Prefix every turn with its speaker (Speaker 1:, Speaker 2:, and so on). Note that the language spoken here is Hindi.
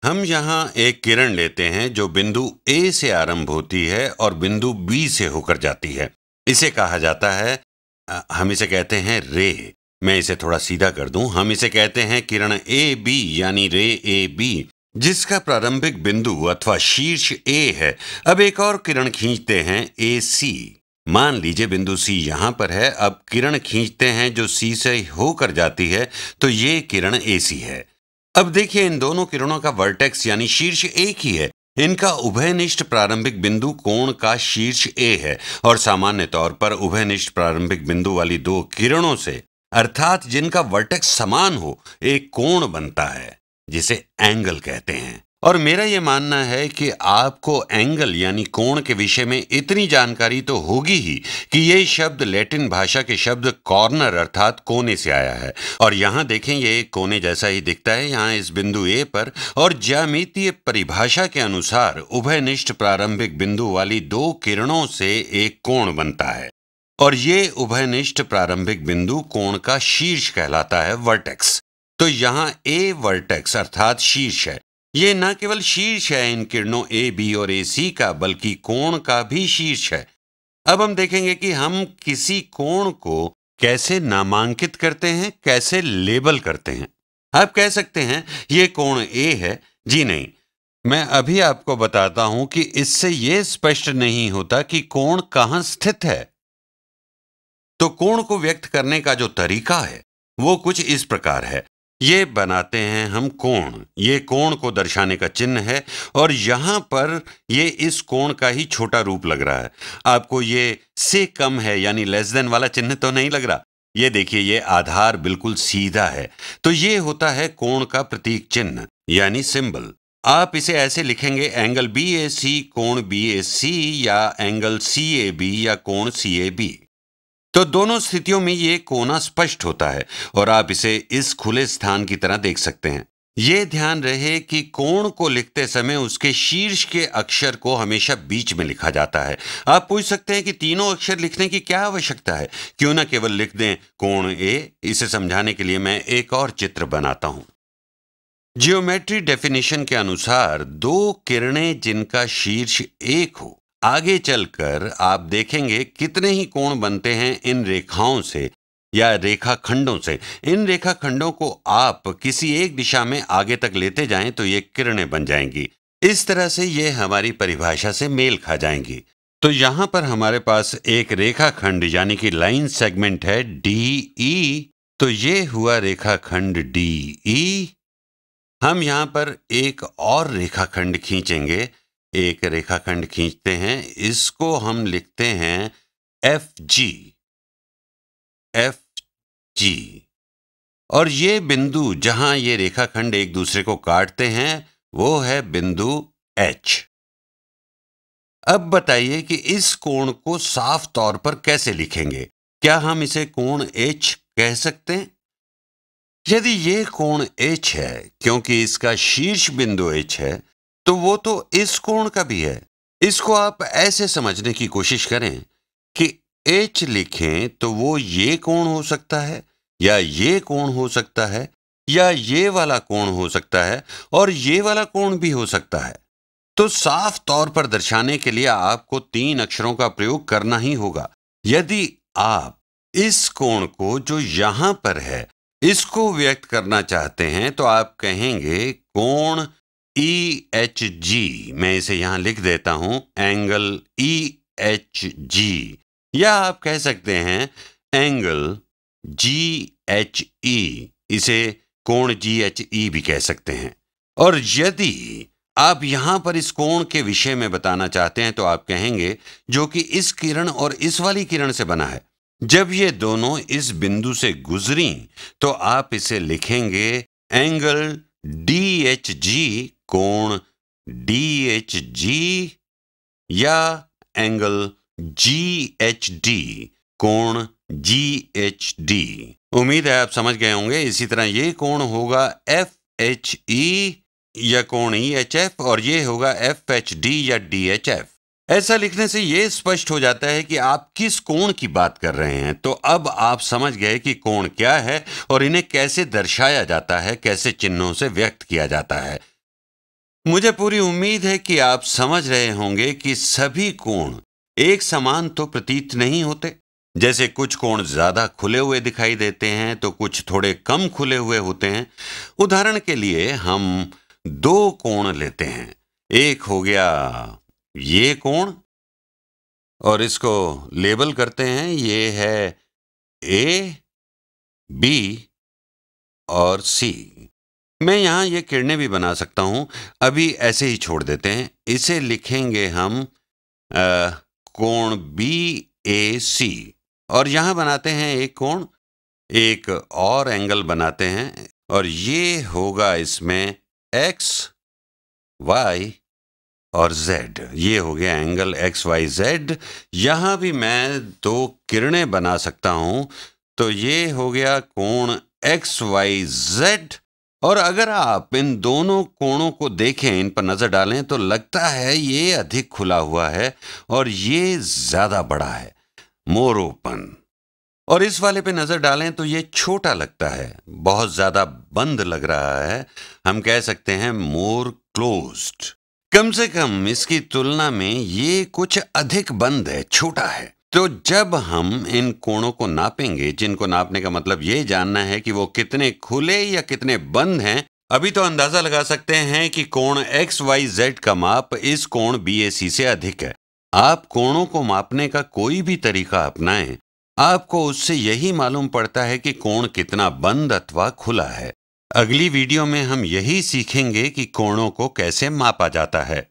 Speaker 1: हम यहाँ एक किरण लेते हैं जो बिंदु ए से आरंभ होती है और बिंदु बी से होकर जाती है। इसे कहा जाता है हम इसे कहते हैं रे। मैं इसे थोड़ा सीधा कर दूं, हम इसे कहते हैं किरण ए बी यानी रे ए बी, जिसका प्रारंभिक बिंदु अथवा शीर्ष ए है। अब एक और किरण खींचते हैं ए सी। मान लीजिए बिंदु सी यहाँ पर है। अब किरण खींचते हैं जो सी से होकर जाती है, तो ये किरण ए सी है। अब देखिए इन दोनों किरणों का वर्टेक्स यानी शीर्ष एक ही है। इनका उभयनिष्ठ प्रारंभिक बिंदु कोण का शीर्ष ए है और सामान्य तौर पर उभयनिष्ठ प्रारंभिक बिंदु वाली दो किरणों से, अर्थात जिनका वर्टेक्स समान हो, एक कोण बनता है जिसे एंगल कहते हैं। और मेरा यह मानना है कि आपको एंगल यानी कोण के विषय में इतनी जानकारी तो होगी ही कि यह शब्द लैटिन भाषा के शब्द कॉर्नर अर्थात कोने से आया है। और यहाँ देखें ये एक कोने जैसा ही दिखता है यहाँ इस बिंदु ए पर, और ज्यामितीय परिभाषा के अनुसार उभयनिष्ठ प्रारंभिक बिंदु वाली दो किरणों से एक कोण बनता है और ये उभयनिष्ठ प्रारंभिक बिंदु कोण का शीर्ष कहलाता है, वर्टेक्स। तो यहाँ ए वर्टेक्स अर्थात शीर्ष है। ये न केवल शीर्ष है इन किरणों ए बी और ए सी का, बल्कि कोण का भी शीर्ष है। अब हम देखेंगे कि हम किसी कोण को कैसे नामांकित करते हैं, कैसे लेबल करते हैं। आप कह सकते हैं ये कोण ए है। जी नहीं, मैं अभी आपको बताता हूं कि इससे यह स्पष्ट नहीं होता कि कोण कहां स्थित है। तो कोण को व्यक्त करने का जो तरीका है वो कुछ इस प्रकार है। ये बनाते हैं हम कोण, ये कोण को दर्शाने का चिन्ह है और यहाँ पर ये इस कोण का ही छोटा रूप लग रहा है। आपको ये से कम है यानी लेस देन वाला चिन्ह तो नहीं लग रहा। ये देखिए ये आधार बिल्कुल सीधा है, तो ये होता है कोण का प्रतीक चिन्ह यानी सिंबल। आप इसे ऐसे लिखेंगे एंगल बी ए सी कोण बी ए सी या एंगल सी ए बी या कोण सी ए बी। तो दोनों स्थितियों में ये कोना स्पष्ट होता है और आप इसे इस खुले स्थान की तरह देख सकते हैं। ये ध्यान रहे कि कोण को लिखते समय उसके शीर्ष के अक्षर को हमेशा बीच में लिखा जाता है। आप पूछ सकते हैं कि तीनों अक्षर लिखने की क्या आवश्यकता है, क्यों ना केवल लिख दें कोण ए। इसे समझाने के लिए मैं एक और चित्र बनाता हूं। जियोमेट्री डेफिनेशन के अनुसार दो किरणें जिनका शीर्ष एक हो, आगे चलकर आप देखेंगे कितने ही कोण बनते हैं इन रेखाओं से या रेखाखंडों से। इन रेखाखंडों को आप किसी एक दिशा में आगे तक लेते जाएं तो ये किरणें बन जाएंगी। इस तरह से ये हमारी परिभाषा से मेल खा जाएंगी। तो यहां पर हमारे पास एक रेखाखंड यानी कि लाइन सेगमेंट है डी ई। तो ये हुआ रेखाखंड डी ई। हम यहां पर एक और रेखाखंड खींचेंगे। एक रेखाखंड खींचते हैं, इसको हम लिखते हैं एफ जी। F G. और ये बिंदु जहां ये रेखाखंड एक दूसरे को काटते हैं वो है बिंदु एच। अब बताइए कि इस कोण को साफ तौर पर कैसे लिखेंगे। क्या हम इसे कोण एच कह सकते हैं? यदि ये कोण एच है क्योंकि इसका शीर्ष बिंदु एच है, तो वो तो इस कोण का भी है। इसको आप ऐसे समझने की कोशिश करें कि एच लिखें तो वो ये कोण हो सकता है या ये कोण हो सकता है या ये वाला कोण हो सकता है और ये वाला कोण भी हो सकता है। तो साफ तौर पर दर्शाने के लिए आपको तीन अक्षरों का प्रयोग करना ही होगा। यदि आप इस कोण को जो यहां पर है इसको व्यक्त करना चाहते हैं तो आप कहेंगे कोण ई एच जी। मैं इसे यहां लिख देता हूं एंगल ई एच जी, या आप कह सकते हैं एंगल जी एच ई। इसे कोण जी एच ई भी कह सकते हैं। और यदि आप यहां पर इस कोण के विषय में बताना चाहते हैं तो आप कहेंगे जो कि इस किरण और इस वाली किरण से बना है। जब ये दोनों इस बिंदु से गुजरी तो आप इसे लिखेंगे एंगल डी एच जी कोण डी एच जी या एंगल जी एच डी कोण जी एच डी। उम्मीद है आप समझ गए होंगे। इसी तरह ये कोण होगा एफ एच ई या कोण ई एच एफ और ये होगा एफ एच डी या डी एच एफ। ऐसा लिखने से यह स्पष्ट हो जाता है कि आप किस कोण की बात कर रहे हैं। तो अब आप समझ गए कि कोण क्या है और इन्हें कैसे दर्शाया जाता है, कैसे चिन्हों से व्यक्त किया जाता है। मुझे पूरी उम्मीद है कि आप समझ रहे होंगे कि सभी कोण एक समान तो प्रतीत नहीं होते। जैसे कुछ कोण ज्यादा खुले हुए दिखाई देते हैं तो कुछ थोड़े कम खुले हुए होते हैं। उदाहरण के लिए हम दो कोण लेते हैं। एक हो गया ये कोण और इसको लेबल करते हैं। ये है ए, बी और सी। मैं यहां ये किरणें भी बना सकता हूं, अभी ऐसे ही छोड़ देते हैं। इसे लिखेंगे हम कोण बी ए सी और यहां बनाते हैं एक कोण, एक और एंगल बनाते हैं और ये होगा इसमें एक्स वाई और z। ये हो गया एंगल एक्स वाई जेड। यहां भी मैं दो किरणें बना सकता हूं, तो ये हो गया कोण एक्स वाई जेड। और अगर आप इन दोनों कोणों को देखें, इन पर नजर डालें, तो लगता है ये अधिक खुला हुआ है और ये ज्यादा बड़ा है, मोर ओपन। और इस वाले पे नजर डालें तो ये छोटा लगता है, बहुत ज्यादा बंद लग रहा है। हम कह सकते हैं मोर क्लोज्ड। कम से कम इसकी तुलना में ये कुछ अधिक बंद है, छोटा है। तो जब हम इन कोणों को नापेंगे, जिनको नापने का मतलब ये जानना है कि वो कितने खुले या कितने बंद हैं, अभी तो अंदाजा लगा सकते हैं कि कोण एक्स वाई जेड का माप इस कोण बी ए सी से अधिक है। आप कोणों को मापने का कोई भी तरीका अपनाएं, आपको उससे यही मालूम पड़ता है कि कोण कितना बंद अथवा खुला है। अगली वीडियो में हम यही सीखेंगे कि कोणों को कैसे मापा जाता है।